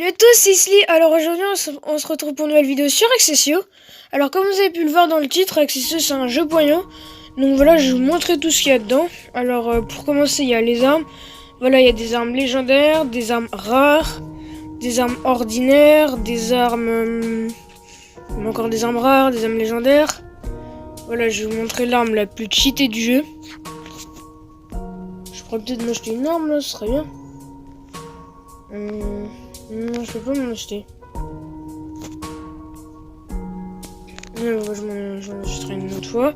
Le tous, c'est Sly. Alors aujourd'hui on se retrouve pour une nouvelle vidéo sur Accessio. Alors comme vous avez pu le voir dans le titre, Accessio c'est un jeu poignant. Donc voilà, je vais vous montrer tout ce qu'il y a dedans. Alors pour commencer, il y a les armes. Voilà, il y a des armes légendaires, des armes rares, des armes ordinaires, des armes... encore des armes rares, des armes légendaires. Voilà, je vais vous montrer l'arme la plus cheatée du jeu. Je pourrais peut-être m'acheter une arme là, ce serait bien. Non, je peux pas m'en acheter. Je m'en achèterai une autre fois.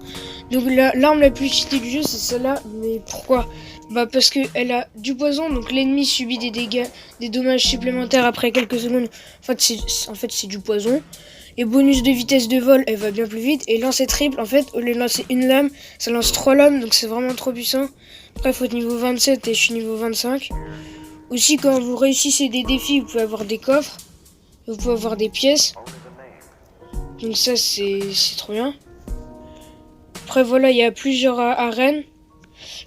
Donc l'arme la plus cheatée du jeu, c'est celle-là. Mais pourquoi? Bah parce que elle a du poison, donc l'ennemi subit des dégâts, des dommages supplémentaires après quelques secondes. En fait, c'est du poison. Et bonus de vitesse de vol, elle va bien plus vite. Et lancer triple, en fait, au lieu de lancer une lame, ça lance 3 lames, donc c'est vraiment trop puissant. Après, il faut être niveau 27 et je suis niveau 25. Aussi, quand vous réussissez des défis, vous pouvez avoir des coffres. Vous pouvez avoir des pièces. Donc ça, c'est trop bien. Après, voilà, il y a plusieurs arènes.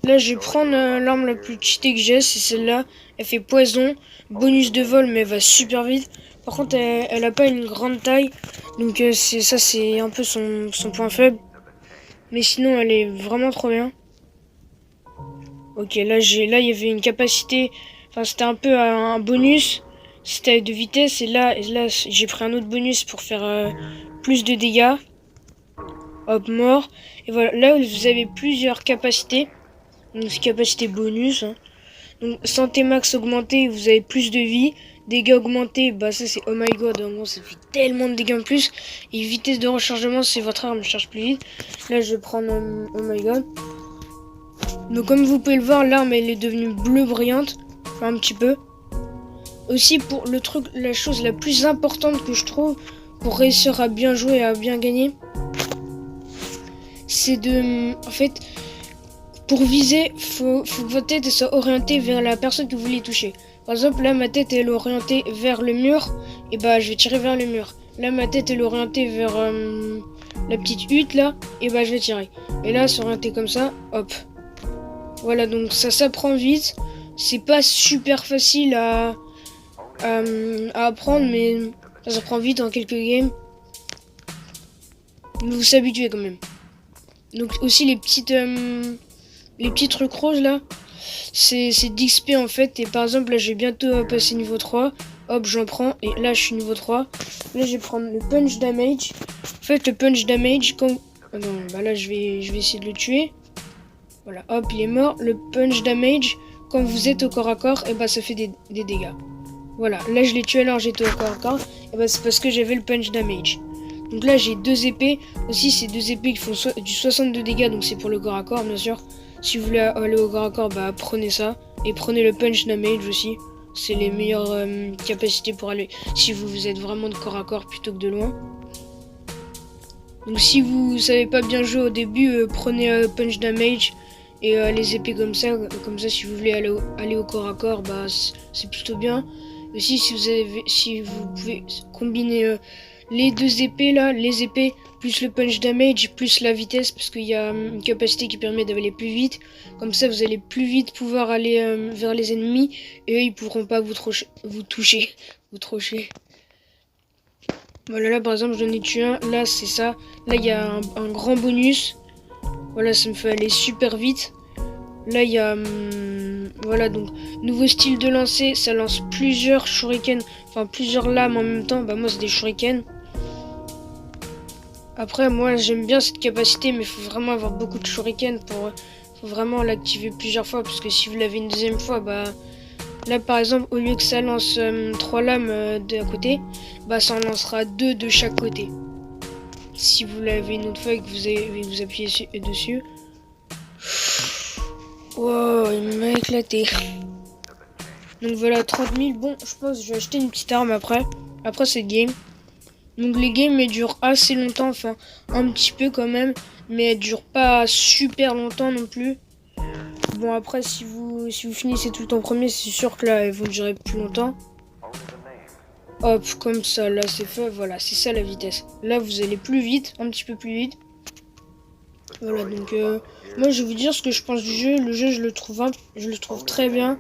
Là, je vais prendre l'arme la plus cheatée que j'ai, c'est celle-là. Elle fait poison, bonus de vol, mais elle va super vite. Par contre, elle a pas une grande taille. Donc c'est un peu son point faible. Mais sinon, elle est vraiment trop bien. Ok, là, il y avait une capacité... Enfin, c'était un peu un bonus. C'était de vitesse. Et là j'ai pris un autre bonus pour faire plus de dégâts. Hop, mort. Et voilà, là, vous avez plusieurs capacités. Donc, capacité bonus. Hein. Donc, santé max augmentée, vous avez plus de vie. Dégâts augmentés, bah ça c'est oh my god, en gros ça fait tellement de dégâts en plus. Et vitesse de rechargement, c'est votre arme charge plus vite. Là, je vais prendre oh my god. Donc, comme vous pouvez le voir, l'arme elle est devenue bleu brillante. Enfin, un petit peu. Aussi, pour le truc, la chose la plus importante que je trouve pour réussir à bien jouer et à bien gagner, c'est en fait, pour viser, faut que votre tête soit orientée vers la personne que vous voulez toucher. Par exemple, là, ma tête elle est orientée vers le mur, et bah je vais tirer vers le mur. Là, ma tête elle est orientée vers la petite hutte là, et bah je vais tirer. Et là, c'est orienté comme ça, hop. Voilà, donc ça s'apprend vite. C'est pas super facile à apprendre, mais ça s'apprend vite en quelques games. Mais vous s'habituez quand même. Donc aussi les petits trucs roses là, c'est d'XP en fait. Et par exemple là je vais bientôt passer niveau 3. Hop, j'en prends et là je suis niveau 3. Là je vais prendre le punch damage. En fait le punch damage quand... Oh non, bah là je vais essayer de le tuer. Voilà, hop, il est mort. Le punch damage, quand vous êtes au corps à corps, et bah ça fait des dégâts. Voilà, là je l'ai tué alors j'étais au corps à corps. Et bah c'est parce que j'avais le punch damage. Donc là j'ai deux épées. Aussi c'est deux épées qui font du 62 dégâts, donc c'est pour le corps à corps bien sûr. Si vous voulez aller au corps à corps, bah prenez ça. Et prenez le punch damage aussi. C'est les meilleures capacités pour aller si vous êtes vraiment de corps à corps plutôt que de loin. Donc si vous savez pas bien jouer au début, prenez punch damage. Et les épées comme ça si vous voulez aller au corps à corps, bah c'est plutôt bien. Aussi si vous pouvez combiner les deux épées là, les épées plus le punch damage plus la vitesse, parce qu'il y a une capacité qui permet d'aller plus vite. Comme ça vous allez plus vite pouvoir aller vers les ennemis et eux ils pourront pas vous toucher. Voilà, là par exemple j'en ai tué un, là c'est ça. Là il y a un grand bonus. Voilà, ça me fait aller super vite. Là il y a voilà, donc nouveau style de lancer, ça lance plusieurs shurikens, enfin plusieurs lames en même temps. Bah moi c'est des shurikens. Après moi j'aime bien cette capacité, mais il faut vraiment avoir beaucoup de shurikens faut vraiment l'activer plusieurs fois, parce que si vous l'avez une deuxième fois, bah là par exemple au lieu que ça lance 3 lames d'un côté, bah ça en lancera 2 de chaque côté. Si vous l'avez une autre fois et que vous appuyez dessus. Wow, il m'a éclaté. Donc voilà, 30 000. Bon, je pense que je vais acheter une petite arme après cette game. Donc les games elles durent assez longtemps, enfin un petit peu quand même, mais elles durent pas super longtemps non plus. Bon après si vous finissez tout le temps premier, c'est sûr que là elles vont durer plus longtemps. Hop, comme ça, là c'est fait, voilà, c'est ça la vitesse. Là vous allez plus vite, un petit peu plus vite. Voilà, donc moi je vais vous dire ce que je pense du jeu. Le jeu je le trouve très bien.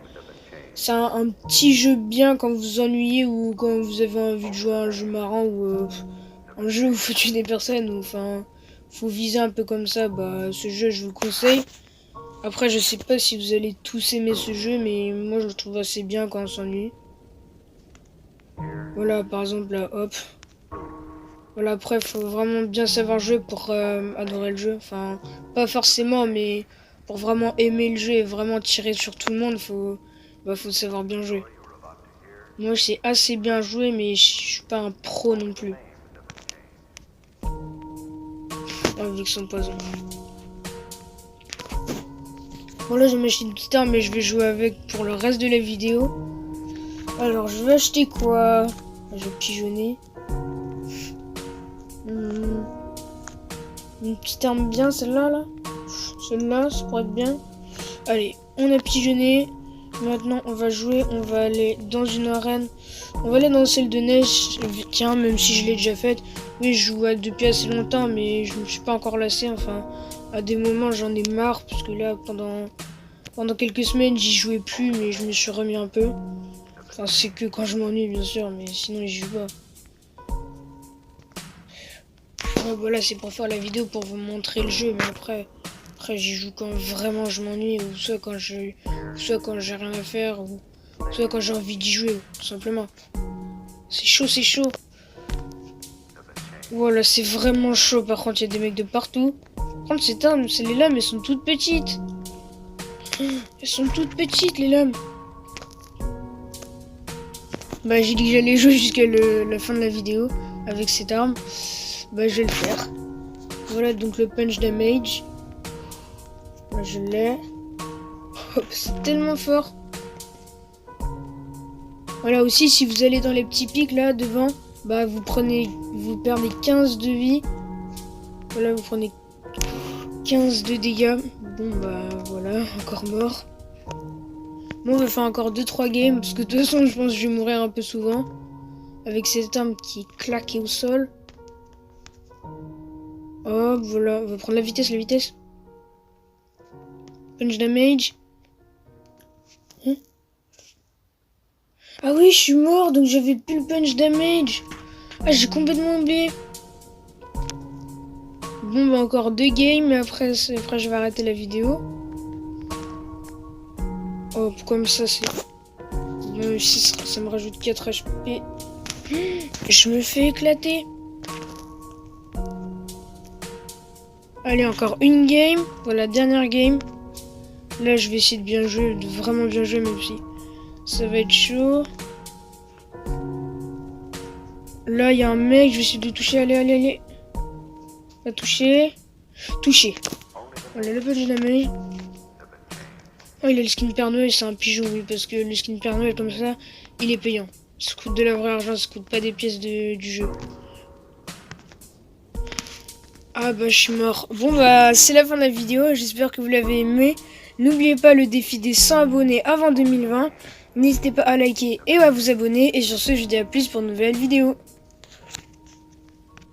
C'est un petit jeu bien quand vous vous ennuyez ou quand vous avez envie de jouer à un jeu marrant ou un jeu où il faut tuer des personnes ou enfin faut viser un peu comme ça. Bah ce jeu je vous le conseille. Après je sais pas si vous allez tous aimer ce jeu mais moi je le trouve assez bien quand on s'ennuie. Voilà par exemple là hop. Voilà après faut vraiment bien savoir jouer pour adorer le jeu. Enfin pas forcément mais pour vraiment aimer le jeu et vraiment tirer sur tout le monde faut savoir bien jouer. Moi, je sais assez bien jouer, mais je suis pas un pro non plus. Avec son poison. Bon, là, j'ai ma petite guitare, mais je vais jouer avec pour le reste de la vidéo. Alors, je vais acheter quoi? Je vais pigeonner. Une petite arme bien, celle-là, là. Celle-là, ça pourrait être bien. Allez, on a pigeonné. Maintenant, on va jouer. On va aller dans une arène. On va aller dans celle de neige. Tiens, même si je l'ai déjà faite. Oui, je joue depuis assez longtemps, mais je me suis pas encore lassé. Enfin, à des moments, j'en ai marre. Parce que là, pendant quelques semaines, j'y jouais plus, mais je me suis remis un peu. Enfin, c'est que quand je m'ennuie, bien sûr, mais sinon, j'y joue pas. Ouais, voilà, c'est pour faire la vidéo, pour vous montrer le jeu, mais après j'y joue quand vraiment je m'ennuie, ou soit quand j'ai rien à faire, ou soit quand j'ai envie d'y jouer, tout simplement. C'est chaud, c'est chaud. Voilà, c'est vraiment chaud. Par contre, il y a des mecs de partout. Par contre, les lames, elles sont toutes petites. Elles sont toutes petites, les lames. Bah, j'ai dit que j'allais jouer jusqu'à la fin de la vidéo avec cette arme. Bah, je vais le faire. Voilà, donc le punch damage. Là, je l'ai. Oh, c'est tellement fort. Voilà, aussi, si vous allez dans les petits pics, là, devant, bah, vous perdez 15 de vie. Voilà, vous prenez 15 de dégâts. Bon, bah, voilà, encore mort. Bon, on va faire encore 2-3 games, parce que de toute façon, je pense que je vais mourir un peu souvent. Avec cette arme qui est claquée au sol. Hop, voilà, on va prendre la vitesse. Punch damage. Ah oui, je suis mort, donc j'avais plus le punch damage. Ah, j'ai complètement oublié. Bon, bah encore 2 games, mais après je vais arrêter la vidéo. Hop, comme ça, c'est... ça me rajoute 4 HP. Je me fais éclater. Allez, encore une game. Voilà, dernière game. Là, je vais essayer de bien jouer, de vraiment bien jouer, même si ça va être chaud. Là, il y a un mec, je vais essayer de le toucher. Allez. Va toucher. Toucher. Voilà, le punch damage. Oh, il a le skin Père Noël, c'est un pigeon, oui, parce que le skin Père Noël, comme ça, il est payant. Ça coûte de la vraie argent, ça coûte pas des pièces du jeu. Ah bah je suis mort. Bon bah c'est la fin de la vidéo, j'espère que vous l'avez aimé. N'oubliez pas le défi des 100 abonnés avant 2020. N'hésitez pas à liker et à vous abonner. Et sur ce, je vous dis à plus pour une nouvelle vidéo.